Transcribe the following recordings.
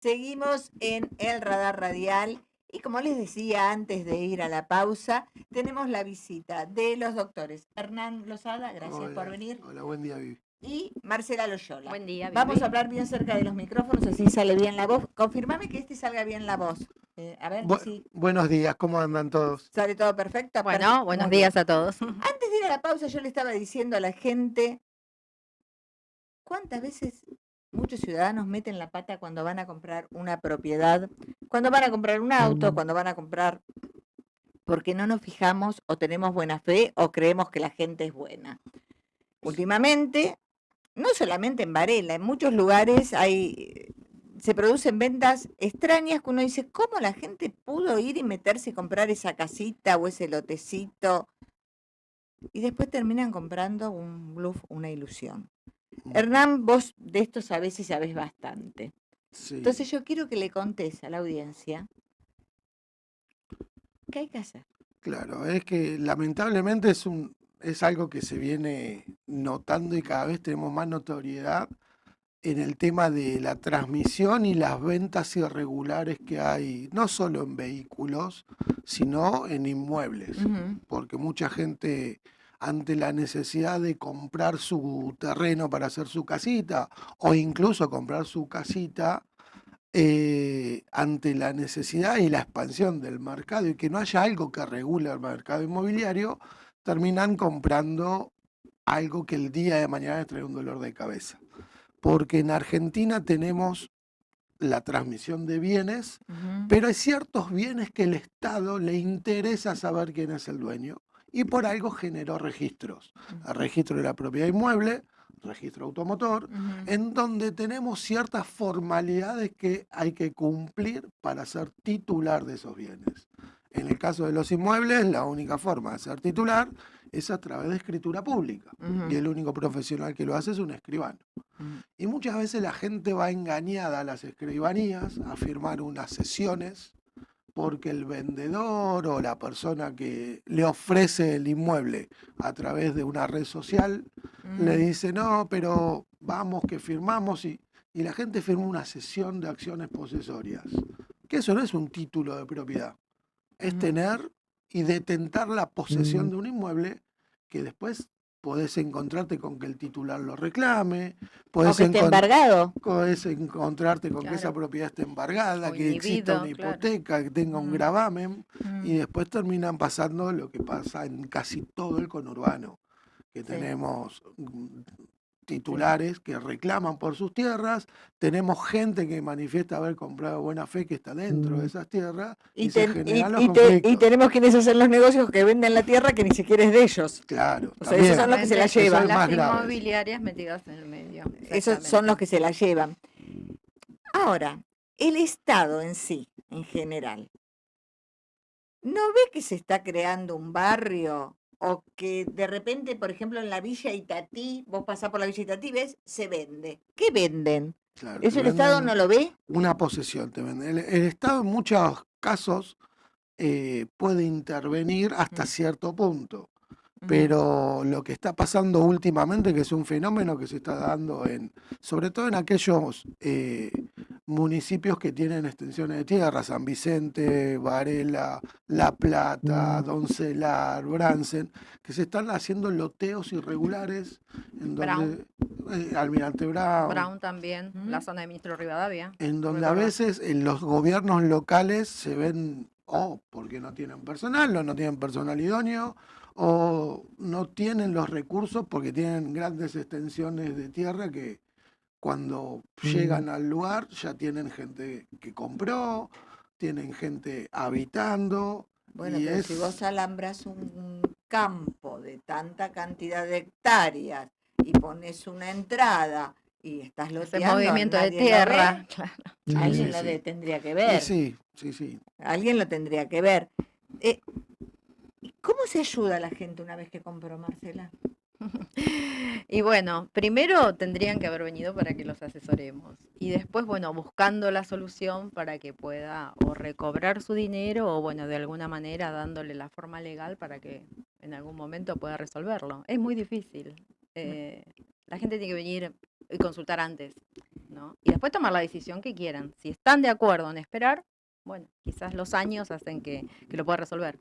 Seguimos en el radar radial y como les decía antes de ir a la pausa, tenemos la visita de los doctores Hernán Lozada, gracias por Hola, venir, hola, buen día, Vivi. y Marcela Loyola. Buen día, Vamos a Vivi. hablar bien cerca de los micrófonos, así sale bien la voz. Confirmame que salga bien la voz. A ver, sí, Buenos días, ¿cómo andan todos? sale todo perfecto. Bueno, buenos Muy bien. días a todos. Antes de ir a la pausa, yo le estaba diciendo a la gente cuántas veces muchos ciudadanos meten la pata cuando van a comprar una propiedad, cuando van a comprar un auto, cuando van a comprar, porque no nos fijamos o tenemos buena fe o creemos que la gente es buena. Últimamente, no solamente en Varela, en muchos lugares se producen ventas extrañas que uno dice, ¿cómo la gente pudo ir y meterse y comprar esa casita o ese lotecito? Y después terminan comprando un bluff, una ilusión. Mm, Hernán, vos de esto sabés y sabés bastante. Sí, Entonces yo quiero que le contés a la audiencia qué hay que hacer. claro, es que lamentablemente es algo que se viene notando y cada vez tenemos más notoriedad en el tema de la transmisión y las ventas irregulares que hay, no solo en vehículos, sino en inmuebles, Ujú. porque mucha gente ante la necesidad de comprar su terreno para hacer su casita o incluso comprar su casita, ante la necesidad y la expansión del mercado y que no haya algo que regule el mercado inmobiliario, terminan comprando algo que el día de mañana les trae un dolor de cabeza. Porque en Argentina tenemos la transmisión de bienes, Ujú. pero hay ciertos bienes que el Estado le interesa saber quién es el dueño y por algo generó registros. El registro de la propiedad inmueble, registro automotor, Ujú. en donde tenemos ciertas formalidades que hay que cumplir para ser titular de esos bienes. En el caso de los inmuebles, la única forma de ser titular es a través de escritura pública. Y Ujú. el único profesional que lo hace es un escribano. Ujú. Y muchas veces la gente va engañada a las escribanías a firmar unas sesiones porque el vendedor o la persona que le ofrece el inmueble a través de una red social le Ujú. dice, no, pero vamos que firmamos y la gente firma una sesión de acciones posesorias. Que eso no es un título de propiedad, es Ujú. tener y detentar la posesión de un inmueble que después podés encontrarte con que el titular lo reclame, O podés, que esté embargado. podés encontrarte con que esa Claro. propiedad esté embargada, O que exista una inhibido, claro. hipoteca, que tenga un Ujú. gravamen, Ujú. y después terminan pasando lo que pasa en casi todo el conurbano, que Sí, tenemos sí. titulares que reclaman por sus tierras, tenemos gente que manifiesta haber comprado buena fe que está dentro de esas tierras Y, y se ten- y, generan los y, te- y conflictos. tenemos quienes hacen los negocios que venden la tierra que ni siquiera es de ellos. Claro, O sea, esos son también, los que se la Exactamente. eso es llevan. más Las grave. Sí. inmobiliarias metidas en el medio. Esos son los Exactamente. que se la llevan. Ahora, el Estado en sí, en general, ¿no ve que se está creando un barrio o que de repente, por ejemplo, en la Villa Itatí, vos pasás por la Villa Itatí, ves, se vende? ¿Qué venden? Claro, te ¿Eso el Estado no venden lo ve? una posesión, te venden. El Estado en muchos casos puede intervenir hasta Mm. cierto punto. Ujú. Pero lo que está pasando últimamente, que es un fenómeno que se está dando sobre todo en aquellos municipios que tienen extensiones de tierra, San Vicente, Varela, La Plata, Doncelar, Bransen, que se están haciendo loteos irregulares en Brown. donde Almirante Brown, Brown también. La Mm. zona de Ministro Rivadavia. en donde a Recuerdo. veces en los gobiernos locales se ven, o porque no tienen personal, o no tienen personal idóneo, o no tienen los recursos porque tienen grandes extensiones de tierra que cuando llegan al lugar ya tienen gente que compró, tienen gente habitando, Bueno, y pero si vos es, alambras un campo de tanta cantidad de hectáreas y pones una entrada y estás Ese loteando, movimiento de nadie lo ve, tierra. Claro. sí, alguien sí, lo sí. tendría que Y ver, sí, sí, sí. alguien lo tendría que ver. Eh, ¿Cómo se ayuda a la gente una vez que compró, Marcela? Y bueno, primero tendrían que haber venido para que los asesoremos. Y después, bueno, buscando la solución para que pueda o recobrar su dinero o, bueno, de alguna manera dándole la forma legal para que en algún momento pueda resolverlo. Es muy difícil. La gente tiene que venir y consultar antes. ¿no? Y después tomar la decisión que quieran. Si están de acuerdo en esperar, bueno, quizás los años hacen que lo pueda resolver.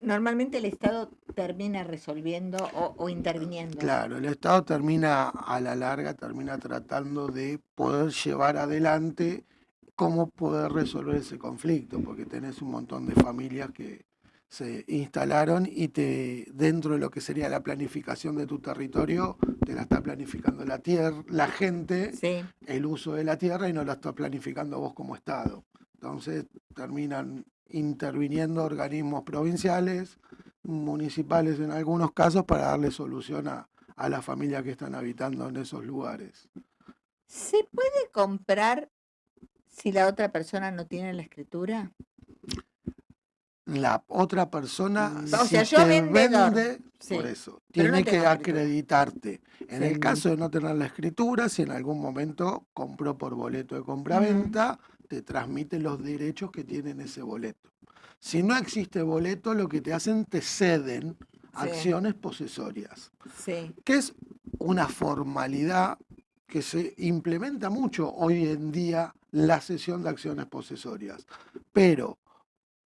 Normalmente el Estado termina resolviendo o interviniendo. Claro, el Estado termina a la larga, termina tratando de poder llevar adelante cómo poder resolver ese conflicto, porque tenés un montón de familias que se instalaron y dentro de lo que sería la planificación de tu territorio, te la está planificando la tierra, la gente, Sí. el uso de la tierra y no la está planificando vos como Estado. Entonces terminan interviniendo organismos provinciales, municipales en algunos casos, para darle solución a las familias que están habitando en esos lugares. ¿Se puede comprar si la otra persona no tiene la escritura? La otra persona, O si sea, yo te vendedor, vende, por sí, eso, pero no tiene tengo que escritura. acreditarte. En Sí. el caso de no tener la escritura, si en algún momento compró por boleto de compra-venta, te transmite los derechos que tiene en ese boleto. Si no existe boleto, lo que te hacen, te ceden acciones posesorias, Sí. que es una formalidad que se implementa mucho hoy en día, la cesión de acciones posesorias. Pero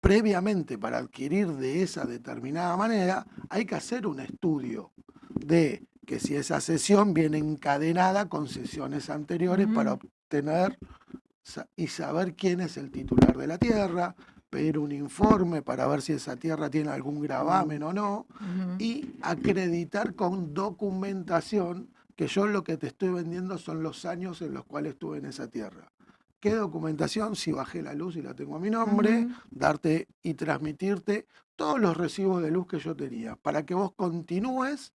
previamente, para adquirir de esa determinada manera, hay que hacer un estudio de que si esa cesión viene encadenada con sesiones anteriores para obtener y saber quién es el titular de la tierra, pedir un informe para ver si esa tierra tiene algún gravamen o no, y acreditar con documentación que yo lo que te estoy vendiendo son los años en los cuales estuve en esa tierra. ¿Qué documentación? Si bajé la luz y la tengo a mi nombre, darte y transmitirte todos los recibos de luz que yo tenía, para que vos continúes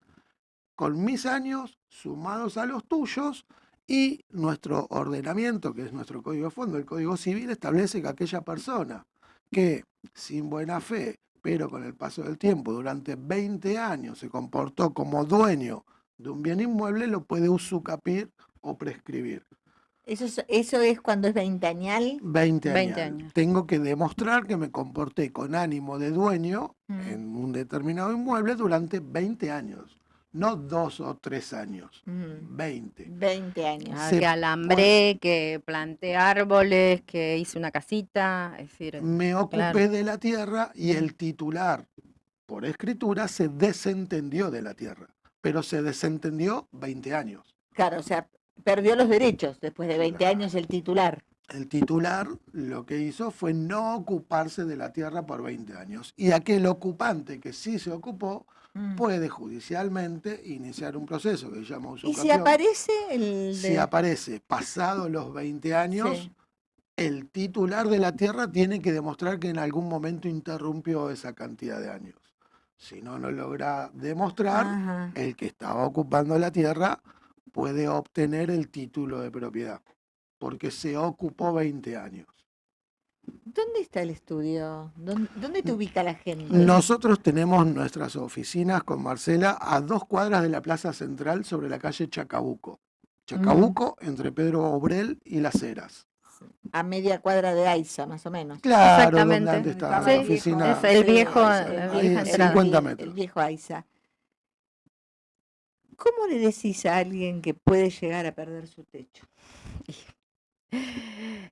con mis años sumados a los tuyos, y nuestro ordenamiento, que es nuestro código de fondo, el Código Civil, establece que aquella persona que sin buena fe, pero con el paso del tiempo, durante 20 años se comportó como dueño de un bien inmueble, lo puede usucapir o prescribir. Eso es cuando es veinteañal. 20 20 años. años. Tengo que demostrar que me comporté con ánimo de dueño en un determinado inmueble durante 20 años, no 2 o 3 años, 20. 20 años. Ah, Se que puede- alambré, que planté árboles, que hice una casita, es decir, Me claro. ocupé de la tierra y el titular, por escritura, se desentendió de la tierra, pero se desentendió 20 años. Claro, o sea, perdió los derechos después de 20 Claro. años el titular. El titular lo que hizo fue no ocuparse de la tierra por 20 años. Y aquel ocupante que sí se ocupó puede judicialmente iniciar un proceso que se llama ¿Y si usucapión. aparece el Si aparece pasado los 20 años, Sí. el titular de la tierra tiene que demostrar que en algún momento interrumpió esa cantidad de años. Si no lo logra demostrar, Ajá. el que estaba ocupando la tierra puede obtener el título de propiedad, porque se ocupó 20 años. ¿Dónde está el estudio? ¿Dónde te ubica la gente? Nosotros tenemos nuestras oficinas con Marcela a 2 cuadras de la Plaza Central, sobre la calle Chacabuco. Chacabuco, entre Pedro Obrel y Las Heras. A media cuadra de Aiza, más o menos. Claro, donde Exactamente. antes estaba Estaba la Sí, oficina. es el viejo, el la ahí vieja a entrada. 50 el metros. viejo Aiza. ¿Cómo le decís a alguien que puede llegar a perder su techo?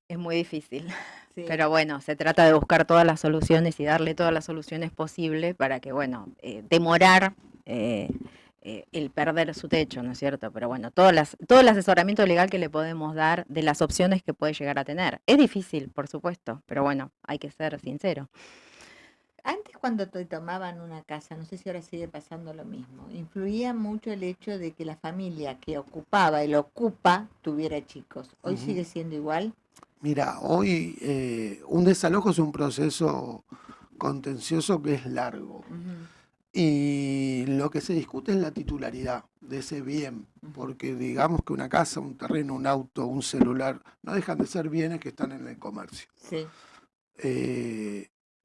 Es muy difícil. Sí. Pero bueno, se trata de buscar todas las soluciones y darle todas las soluciones posibles para que, bueno, demorar el perder su techo, ¿no es cierto? Pero bueno, todo el asesoramiento legal que le podemos dar de las opciones que puede llegar a tener. Es difícil, por supuesto, pero bueno, hay que ser sincero. Antes, cuando te tomaban una casa, no sé si ahora sigue pasando lo mismo, influía mucho el hecho de que la familia que ocupaba, el ocupa, tuviera chicos. ¿Hoy sigue siendo igual? Mira, hoy un desalojo es un proceso contencioso que es largo. Y lo que se discute es la titularidad de ese bien, porque digamos que una casa, un terreno, un auto, un celular, no dejan de ser bienes que están en el comercio. Sí.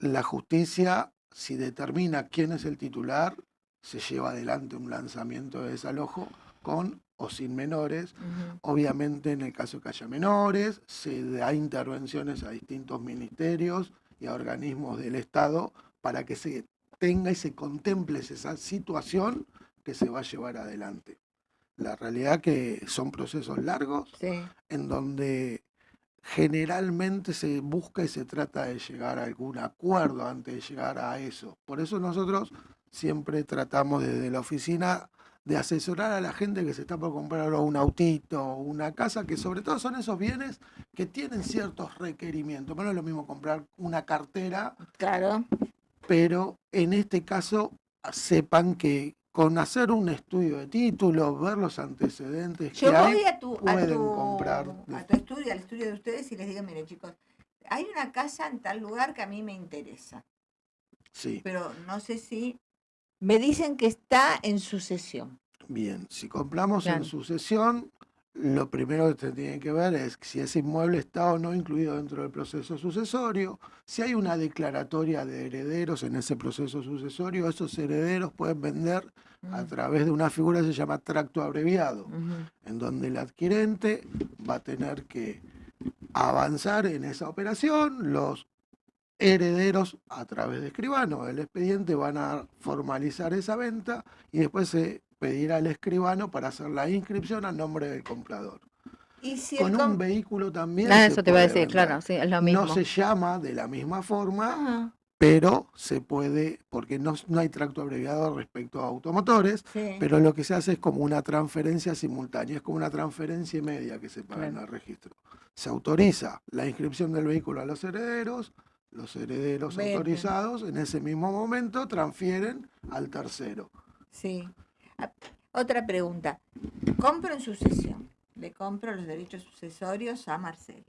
La justicia, si determina quién es el titular, se lleva adelante un lanzamiento de desalojo con o sin menores. Obviamente, en el caso que haya menores, se da intervenciones a distintos ministerios y a organismos del Estado para que se tenga y se contemple esa situación que se va a llevar adelante. La realidad que son procesos largos Sí. en donde generalmente se busca y se trata de llegar a algún acuerdo antes de llegar a eso. Por eso nosotros siempre tratamos desde la oficina de asesorar a la gente que se está por comprar un autito o una casa, que sobre todo son esos bienes que tienen ciertos requerimientos. Bueno, no es lo mismo comprar una cartera, Claro. pero en este caso sepan que con hacer un estudio de títulos, ver los antecedentes Yo que hay, voy a tu pueden comprar. estudio, al estudio de ustedes y les digo, mire chicos, hay una casa en tal lugar que a mí me interesa, Sí, pero no sé si me dicen que está en sucesión. bien. Si compramos en Claro. sucesión, lo primero que se tiene que ver es si ese inmueble está o no incluido dentro del proceso sucesorio. Si hay una declaratoria de herederos en ese proceso sucesorio, esos herederos pueden vender a través de una figura que se llama tracto abreviado, en donde el adquirente va a tener que avanzar en esa operación, los herederos a través de escribano del expediente van a formalizar esa venta y después se pedirá al escribano para hacer la inscripción a nombre del comprador. Y si Con un vehículo también Ah, se eso te iba a puede decir, vender. claro, sí, es lo No mismo. se llama de la misma forma, Ajá, pero se puede, porque no hay tracto abreviado respecto a automotores, sí, pero lo que se hace es como una transferencia simultánea, es como una transferencia media que se paga en Claro. el registro. Se autoriza la inscripción del vehículo a los herederos venden, autorizados en ese mismo momento transfieren al tercero. sí. Ah, otra pregunta, compro en sucesión, le compro los derechos sucesorios a Marcela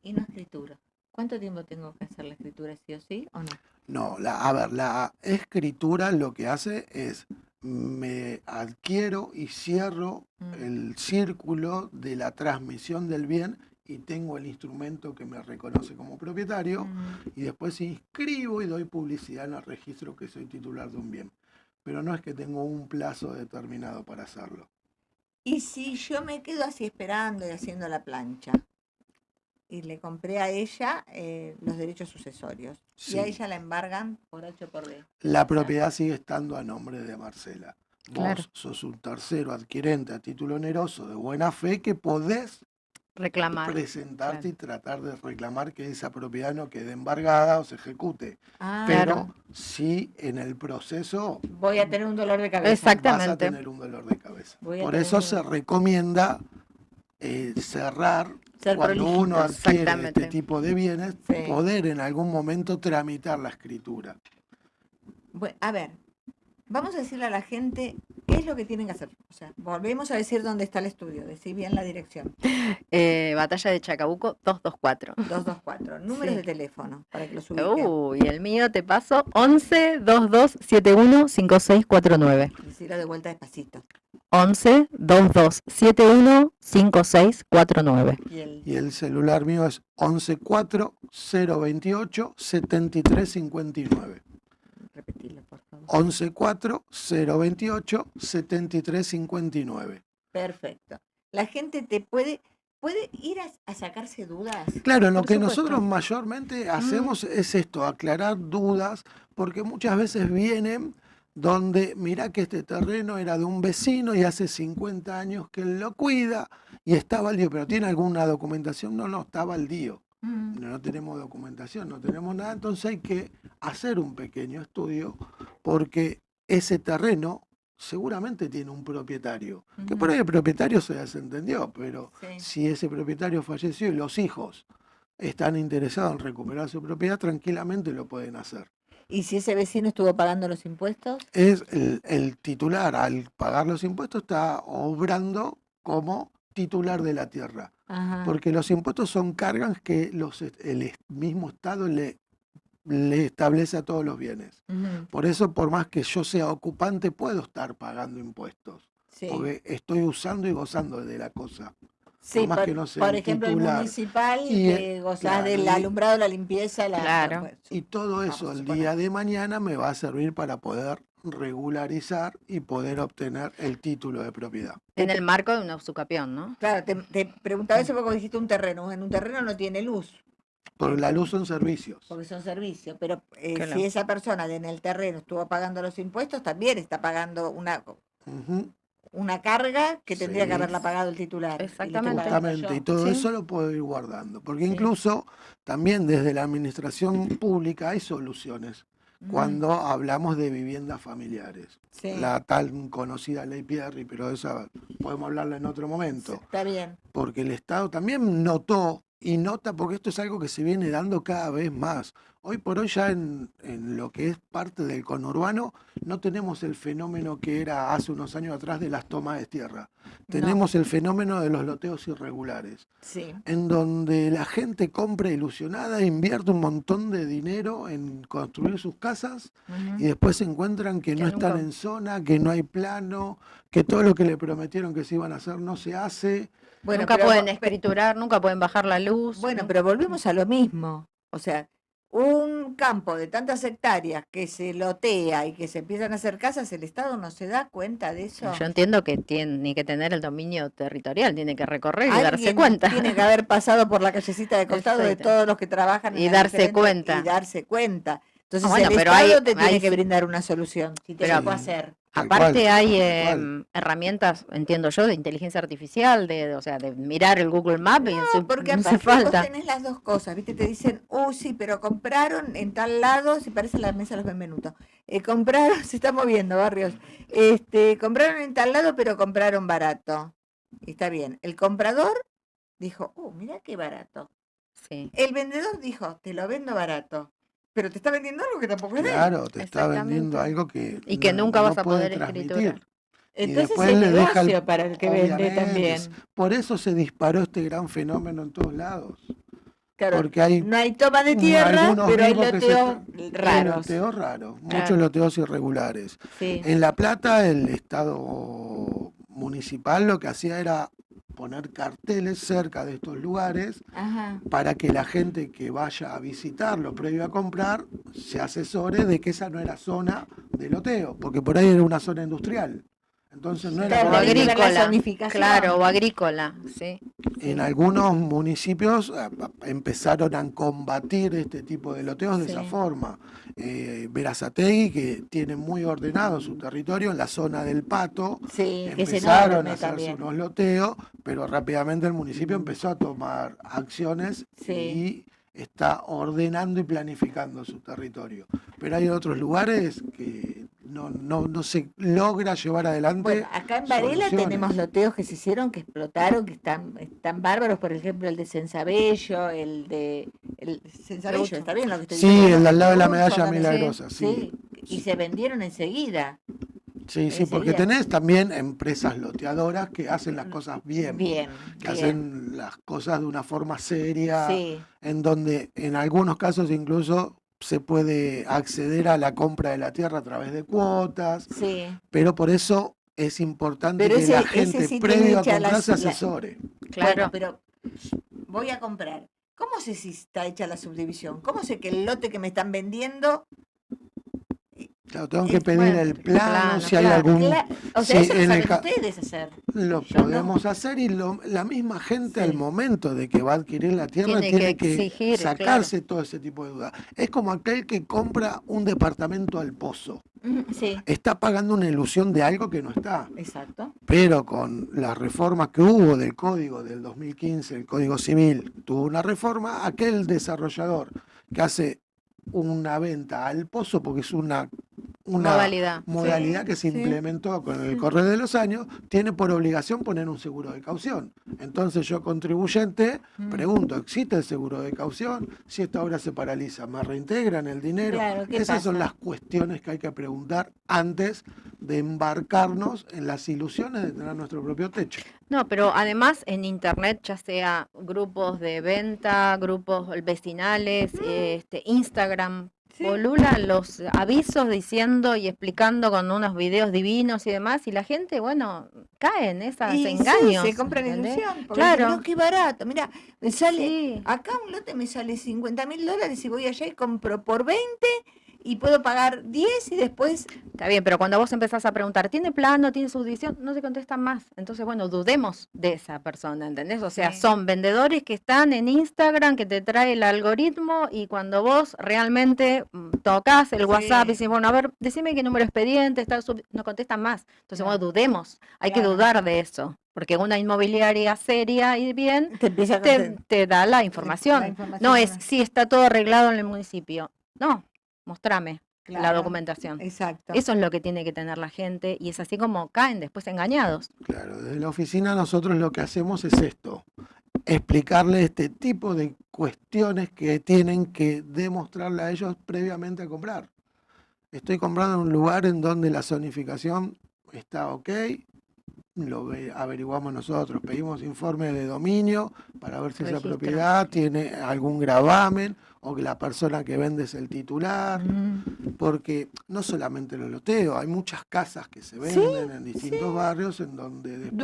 y no escritura. ¿Cuánto tiempo tengo que hacer la escritura, sí o sí, o no? No, a ver, la escritura lo que hace es me adquiero y cierro el círculo de la transmisión del bien y tengo el instrumento que me reconoce como propietario y después inscribo y doy publicidad en el registro que soy titular de un bien. Pero no es que tengo un plazo determinado para hacerlo. Y si yo me quedo así esperando y haciendo la plancha, y le compré a ella los derechos sucesorios, y a Sí, ella la embargan por H o por B. la propiedad sigue estando a nombre de Marcela. Claro. Vos sos un tercero adquirente a título oneroso de buena fe que podés Reclamar. presentarte Claro. y tratar de reclamar que esa propiedad no quede embargada o se ejecute. Ah, Pero Claro. sí en el proceso voy a tener un dolor de cabeza. vas a Exactamente. tener un dolor de cabeza. Voy a Por tener eso un- se recomienda cerrar Ser cuando uno prolijitos. adquiere este Exactamente. tipo de bienes, Sí. poder en algún momento tramitar la escritura. Bueno, a ver, vamos a decirle a la gente qué es lo que tienen que hacer. O sea, volvemos a decir dónde está el estudio, decir bien la dirección. Batalla de Chacabuco 224. 224, números Sí. de teléfono para que los ubiquen. Y el mío te paso 11 22 71 5649. Decirlo de vuelta despacito. 11 22 71 5649. Y el celular mío es 114-028 7359. Repetirlo, por favor. 114-028 7359. Perfecto. La gente te puede ir a sacarse dudas. Claro, lo Por que supuesto. nosotros mayormente hacemos es esto, aclarar dudas, porque muchas veces vienen donde mirá que este terreno era de un vecino y hace 50 años que él lo cuida y está baldío, pero ¿tiene alguna documentación? No, está baldío. No tenemos documentación, no tenemos nada, entonces hay que hacer un pequeño estudio porque ese terreno seguramente tiene un propietario, que por ahí el propietario se desentendió, pero Sí. si ese propietario falleció y los hijos están interesados en recuperar su propiedad, tranquilamente lo pueden hacer. ¿Y si ese vecino estuvo pagando los impuestos? Es el titular, al pagar los impuestos, está obrando como titular de la tierra. Ajá. Porque los impuestos son cargas que el mismo Estado le establece a todos los bienes. Ujú. Por eso, por más que yo sea ocupante, puedo estar pagando impuestos. Sí. Porque estoy usando y gozando de la cosa. Sí, más que no sea por el ejemplo, el titular. municipal, Y, que gozás claro, del y- alumbrado, la limpieza, Claro. bueno, Y todo eso vamos a el suponer. día de mañana me va a servir para poder regularizar y poder obtener el título de propiedad. En el marco de un usucapión, ¿no? Claro, te preguntaba eso porque dijiste un terreno. En un terreno no tiene luz, Porque la luz son servicios. porque son servicios, pero Claro. si esa persona en el terreno estuvo pagando los impuestos, también está pagando Ujú. una carga que tendría que Sí. haberla pagado el titular. y le estoy Exactamente. pagando Justamente, yo. y todo Sí. eso lo puedo ir guardando, porque Sí. incluso también desde la administración pública hay soluciones cuando hablamos de viviendas familiares. Sí. La tan conocida ley Pierri, pero esa podemos hablarla en otro momento, Está bien. porque el Estado también notó y nota, porque esto es algo que se viene dando cada vez más. Hoy por hoy ya en lo que es parte del conurbano no tenemos el fenómeno que era hace unos años atrás de las tomas de tierra. Tenemos el fenómeno de los loteos irregulares, Sí. en donde la gente compra ilusionada, invierte un montón de dinero en construir sus casas y después se encuentran que no están nunca- en zona, que no hay plano, que todo lo que le prometieron que se iban a hacer no se hace. Bueno, nunca pero pueden vo- escriturar, nunca pueden bajar la luz. Bueno, ¿no? pero volvemos a lo mismo. O sea, un campo de tantas hectáreas que se lotea y que se empiezan a hacer casas, el Estado no se da cuenta de eso. Yo entiendo que tiene que tener el dominio territorial, tiene que recorrer y darse Alguien cuenta. tiene que haber pasado por la callecita de costado de Exacto. todos los que trabajan en Y las darse diferentes- cuenta. y darse cuenta. Entonces Ah, bueno, el pero Estado hay- te tiene hay que sí- brindar una solución, si te Pero- lo puede hacer. Tal Aparte cual, hay tal cual. herramientas, entiendo yo, de inteligencia artificial, o sea, de mirar el Google Maps y Porque no aparte hace falta. vos tenés las dos cosas, ¿viste? Te dicen, sí, pero compraron en tal lado, si parece la mesa de los Benvenuto. Compraron, se está moviendo, Barrios. Compraron en tal lado, pero compraron barato. Y está bien. El comprador dijo, mirá qué barato. Sí. El vendedor dijo, te lo vendo barato. Pero te está vendiendo algo que tampoco es de él. Claro, te está Exactamente. vendiendo algo que, Y que nunca vas a puede poder transmitir. escriturar. Y Entonces después es le deja negocio para el que vende obviamente, también. Por eso se disparó este gran fenómeno en todos lados. Claro, Porque hay no hay toma de tierra, algunos pero hay vivos que se loteos están- raros. Loteos raros, muchos Claro. loteos irregulares. Sí. En La Plata, el Estado municipal lo que hacía era poner carteles cerca de estos lugares Ajá. para que la gente que vaya a visitarlo previo a comprar se asesore de que esa no era zona de loteo, porque por ahí era una zona industrial. Entonces no era Claro, O como que- tenés que ver la agrícola, zonificación. claro, o agrícola, sí. En algunos municipios empezaron a combatir este tipo de loteos de Sí. esa forma. Berazategui, que tiene muy ordenado su territorio en la zona del Pato, Sí, que es empezaron enorme a hacerse también. unos loteos, pero rápidamente el municipio empezó a tomar acciones Sí. y está ordenando y planificando su territorio. Pero hay otros lugares que no se logra llevar adelante. Bueno, acá en Varela soluciones. tenemos loteos que se hicieron, que explotaron, que están bárbaros, por ejemplo, el de Censabello, el Censabello, Lucho. ¿está bien lo que estoy Sí, diciendo? el de al lado de la Lucho medalla también. milagrosa, sí. Y se vendieron enseguida. Sí, sí, porque enseguida. tenés también empresas loteadoras que hacen las cosas bien, Bien, que bien. hacen las cosas de una forma seria, Sí, en donde en algunos casos incluso se puede acceder a la compra de la tierra a través de cuotas, sí. pero por eso es importante Pero que ese- la ese gente sí previo tiene a hecha comprar se la- asesore. Claro. Bueno, pero voy a comprar. ¿Cómo sé si está hecha la subdivisión? ¿Cómo sé que el lote que me están vendiendo... Claro, tengo que pedir bueno, el plano, plano, si hay claro, algún... O sea, sí, eso lo en el saben ca- ustedes hacer. Lo Yo no. podemos hacer y la misma gente Sí. al momento de que va a adquirir la tierra Tiene tiene que que exigir, sacarse todo ese tipo de dudas. Es como aquel que compra un departamento al pozo. Sí, Está pagando una ilusión de algo que no está. exacto. Pero con las reformas que hubo del código del 2015, el Código Civil, tuvo una reforma, aquel desarrollador que hace una venta al pozo, porque es una Modalidad. modalidad Sí, que se sí. implementó con el correr de los años, tiene por obligación poner un seguro de caución. Entonces yo, contribuyente, pregunto, ¿existe el seguro de caución? Si esta obra se paraliza, ¿me reintegran el dinero? Claro, ¿qué Esas son pasa? las cuestiones que hay que preguntar antes de embarcarnos en las ilusiones de tener nuestro propio techo. No, pero además en internet, ya sea grupos de venta, grupos vecinales, Instagram, Sí. polulan los avisos diciendo y explicando con unos videos divinos y demás, y la gente, bueno, cae en esos Y sí, engaños. se compra la ¿entendés? ilusión. Porque Claro. dicen, no, qué barato. Mira, me sale, Sí. acá un lote me sale $50.000 y voy allá y compro por 20 y puedo pagar 10 y después... Está bien, pero cuando vos empezás a preguntar, ¿tiene plano? ¿Tiene subdivisión? No te contestan más. Entonces, bueno, dudemos de esa persona, ¿entendés? O sea, Sí. son vendedores que están en Instagram, que te trae el algoritmo y cuando vos realmente tocas el WhatsApp y Sí. decís, bueno, a ver, decime qué número expediente, no contestan más. Entonces, Claro. bueno, dudemos. Hay que Claro. dudar de eso. Porque una inmobiliaria seria y bien Te empieza a te da la la información. información. No es, sí, está todo arreglado en el municipio. No, mostrame la Claro, documentación. exacto. Eso es lo que tiene que tener la gente y es así como caen después engañados. Claro, desde la oficina nosotros lo que hacemos es esto, explicarle este tipo de cuestiones que tienen que demostrarle a ellos previamente a comprar. Estoy comprando en un lugar en donde la zonificación está ok, averiguamos nosotros, pedimos informe de dominio para ver si esa Registro. propiedad tiene algún gravamen o que la persona que vende es el titular, porque no solamente los loteos, hay muchas casas que se venden en distintos barrios en donde después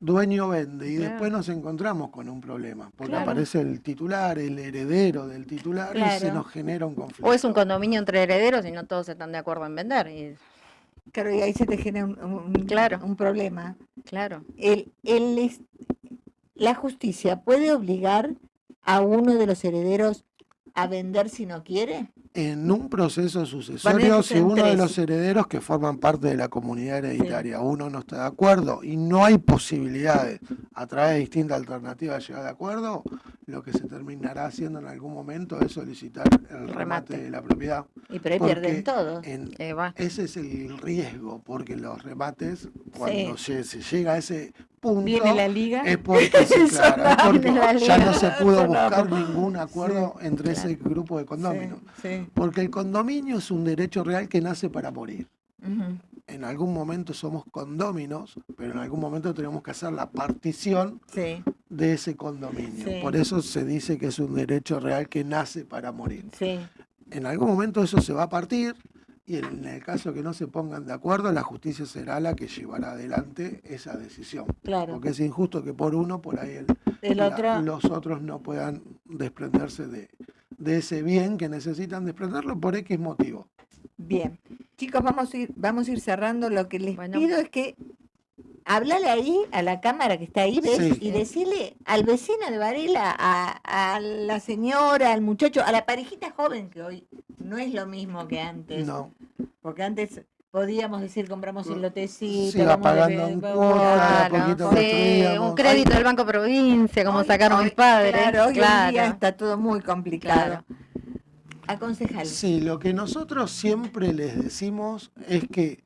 Dueño vende. y Claro. después nos encontramos con un problema, porque Claro. aparece el titular, el heredero del titular y se Claro. nos genera un conflicto. O es un condominio entre herederos y no todos están de acuerdo en vender. Y, Claro, y ahí se te genera Claro. un problema. claro. La justicia puede obligar a uno de los herederos a vender si no quiere. En un proceso Van sucesorio, a si ser uno de tres. los herederos que forman parte de la comunidad hereditaria, uno no está de acuerdo y no hay posibilidades a través de distintas alternativas de llegar de acuerdo, lo que se terminará haciendo en algún momento es solicitar el remate de la propiedad. Y por ahí Porque pierden todos. Va. ese es el riesgo, porque los remates, cuando se llega a ese punto, Viene la liga. es porque, claro, es porque Viene la ya liga. no se pudo buscar Sonamos. ningún acuerdo Sí, entre claro. ese grupo de condóminos. Sí. Porque el condominio es un derecho real que nace para morir. Ujú. En algún momento somos condóminos, pero en algún momento tenemos que hacer la partición Sí, de ese condominio. Sí. Por eso se dice que es un derecho real que nace para morir. sí. En algún momento eso se va a partir y en el caso que no se pongan de acuerdo, la justicia será la que llevará adelante esa decisión. Claro. Porque es injusto que por uno, por ahí los otros no puedan desprenderse de ese bien que necesitan desprenderlo por X motivo. Bien. Chicos, vamos a ir cerrando. Lo que les Bueno. pido es que hablale ahí a la cámara que está ahí, ¿ves? Sí. Y decirle al vecino de Varela, a la señora, al muchacho, a la parejita joven, que hoy no es lo mismo que antes. No, Porque antes podíamos decir, compramos el lotecito, siga vamos de- pagando en vamos- cuotas, Claro, a poquito sí, construíamos. un crédito del Banco Provincia, como Hoy- sacaron hoy- mis padres. Claro, hoy en día Claro. está todo muy complicado. Claro. Aconsejale. Sí, lo que nosotros siempre les decimos es que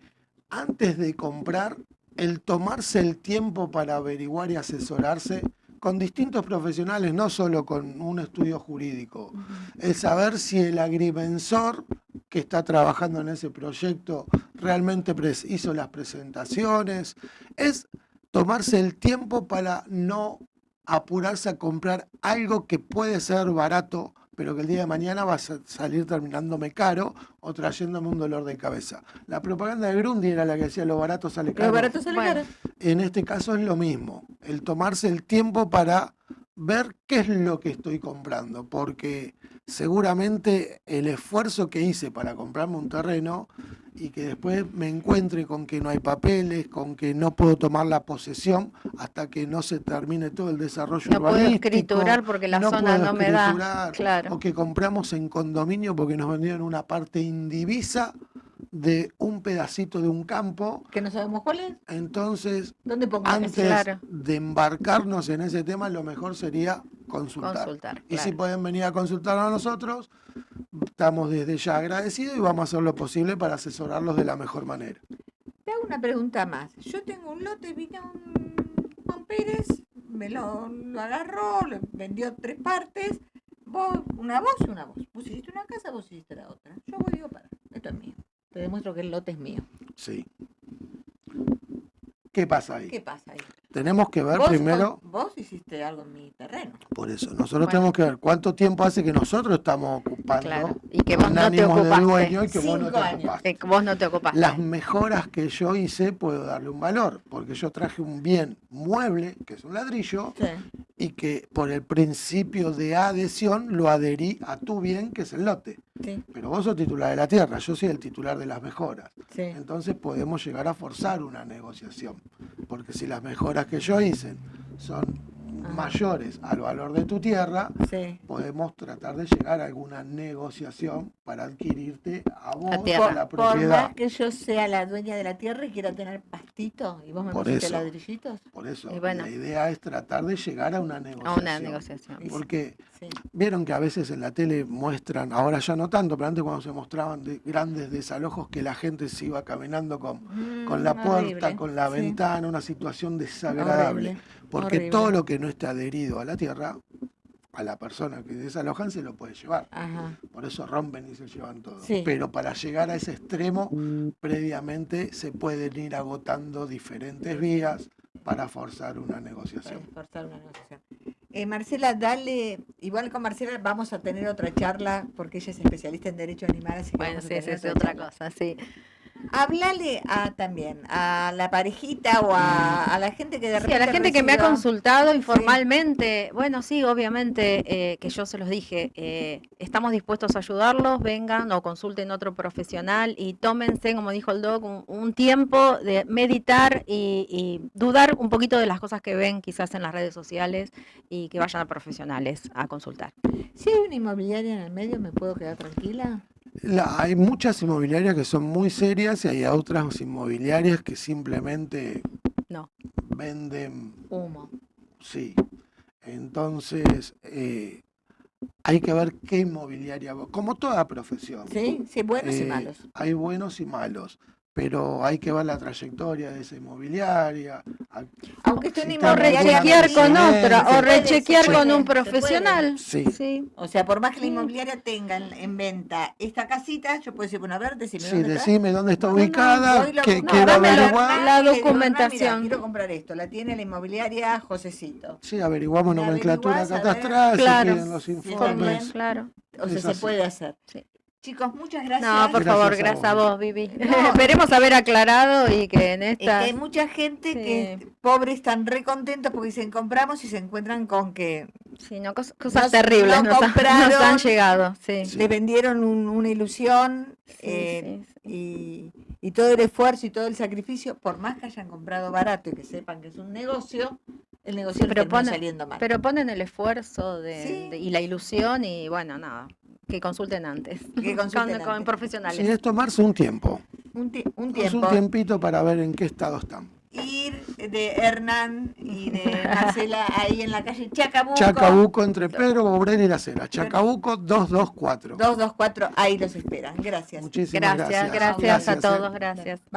antes de comprar, el tomarse el tiempo para averiguar y asesorarse con distintos profesionales, no solo con un estudio jurídico, el saber si el agrimensor que está trabajando en ese proyecto realmente hizo las presentaciones, es tomarse el tiempo para no apurarse a comprar algo que puede ser barato, pero que el día de mañana va a salir terminándome caro o trayéndome un dolor de cabeza. La propaganda de Grundy era la que decía lo barato sale caro. Lo barato sale Bueno. caro. En este caso es lo mismo, el tomarse el tiempo para ver qué es lo que estoy comprando, porque seguramente el esfuerzo que hice para comprarme un terreno y que después me encuentre con que no hay papeles, con que no puedo tomar la posesión hasta que no se termine todo el desarrollo No puedo urbanístico. escriturar porque la zona puedo no me da. escriturar, Claro. o que compramos en condominio porque nos vendieron una parte indivisa de un pedacito de un campo. Que no sabemos cuál es. Entonces, ¿Dónde pongo? antes Claro. de embarcarnos en ese tema, lo mejor sería consultar. Y si claro. pueden venir a consultar a nosotros, estamos desde ya agradecidos y vamos a hacer lo posible para asesorarlos de la mejor manera. Te hago una pregunta más. Yo tengo un lote, vino un Juan Pérez, me lo agarró, lo vendió 3 partes. Vos y una voz. Vos hiciste una casa, vos hiciste la otra. Yo voy y digo, para, esto es mío. Te demuestro que el lote es mío. Sí. ¿Qué pasa ahí? ¿Qué pasa ahí? Tenemos que ver primero, Vos hiciste algo en mi terreno. por eso, nosotros Bueno. tenemos que ver cuánto tiempo hace que nosotros estamos ocupando Claro. Y que vos con no te ánimos de ocupaste. dueño y que vos no 5 te años. ocupaste. Que vos no te ocupaste. Las mejoras que yo hice puedo darle un valor, porque yo traje un bien mueble, que es un ladrillo, Sí. y que por el principio de adhesión lo adherí a tu bien, que es el lote. Sí, Pero vos sos titular de la tierra, yo soy el titular de las mejoras. sí. Entonces podemos llegar a forzar una negociación, porque si las mejoras que yo hice son Ajá. mayores al valor de tu tierra, Sí. podemos tratar de llegar a alguna negociación para adquirirte a vos tierra. la Por propiedad. más que yo sea la dueña de la tierra y quiera tener pastito y vos me Por pusiste eso. ladrillitos. Por eso, Y bueno. la idea es tratar de llegar a una A negociación. una negociación. Porque Sí. vieron que a veces en la tele muestran, ahora ya no tanto, pero antes cuando se mostraban grandes desalojos que la gente se iba caminando con la puerta, Horrible. con la Sí. ventana, una situación desagradable. Horrible, Porque horrible. todo lo que no esté adherido a la tierra, a la persona que desalojan se lo puede llevar. Ajá. Por eso rompen y se llevan todo. Sí. Pero para llegar a ese extremo, previamente se pueden ir agotando diferentes vías para forzar una Para negociación. forzar una negociación. Marcela, dale, igual con Marcela vamos a tener otra charla porque ella es especialista en derecho animal, así que Bueno, vamos a sí, tener sí, otra charla. cosa, sí. Háblale también a la parejita o a la gente que de Sí, a repente la gente que me ha reciba- consultado informalmente, bueno, sí, obviamente que yo se los dije, estamos dispuestos a ayudarlos, vengan o consulten otro profesional y tómense, como dijo el doc, un tiempo de meditar y dudar un poquito de las cosas que ven quizás en las redes sociales y que vayan a profesionales a consultar. Si hay una inmobiliaria en el medio, ¿me puedo quedar tranquila? Hay muchas inmobiliarias que son muy serias y hay otras inmobiliarias que simplemente No. venden, Humo. sí. Entonces, hay que ver qué inmobiliaria, como toda profesión. ¿Sí? Sí, buenos y Eh, malos. Hay buenos y malos, pero hay que ver la trayectoria de esa inmobiliaria. Aunque esté una si O tiene inmobiliaria alguna rechequear con antecedente. otra, o Se puede, rechequear se con puede, un se puede. profesional. Sí. Sí. O sea, por más que la Sí. inmobiliaria tenga en venta esta casita, yo puedo decir, bueno, a ver, decime Sí, dónde está. decime dónde está No, no, ubicada, voy, lo que compro. quiero dame averiguar. la Y le digo, "Hernán, documentación". mira, quiero comprar esto, la tiene la inmobiliaria Josecito. Sí, averiguamos Me nomenclatura averiguás, a ver, catastral, Claro. se piden los si está informes. bien. Claro. O sea, Es se así. puede hacer. Sí. Chicos, muchas gracias. No, por Gracias favor, a gracias a vos. vos, Vivi. No. Esperemos haber aclarado y que en Es que esta... hay mucha gente Sí. que, pobres, están re contentos porque dicen compramos y se encuentran con que Sí, no, cosas no terribles no nos compraron. han llegado. Sí, Sí. le vendieron una ilusión sí, sí. y todo el esfuerzo y todo el sacrificio, por más que hayan comprado barato y que sepan que es un negocio, el negocio les Pero termina pone- saliendo mal. Pero ponen el esfuerzo Sí. y la ilusión y bueno, nada, que consulten antes. Que consulten con antes. profesionales. Sí, es tomarse un tiempo. Un Es tiempo. un tiempito para ver en qué estado están. Ir de Hernán y de Marcela ahí en la calle Chacabuco. Chacabuco entre Pedro Bobrén y La Cera. Chacabuco 224. 224, ahí los esperan. Gracias. Muchísimas Gracias, gracias. gracias a ¿eh? todos, gracias.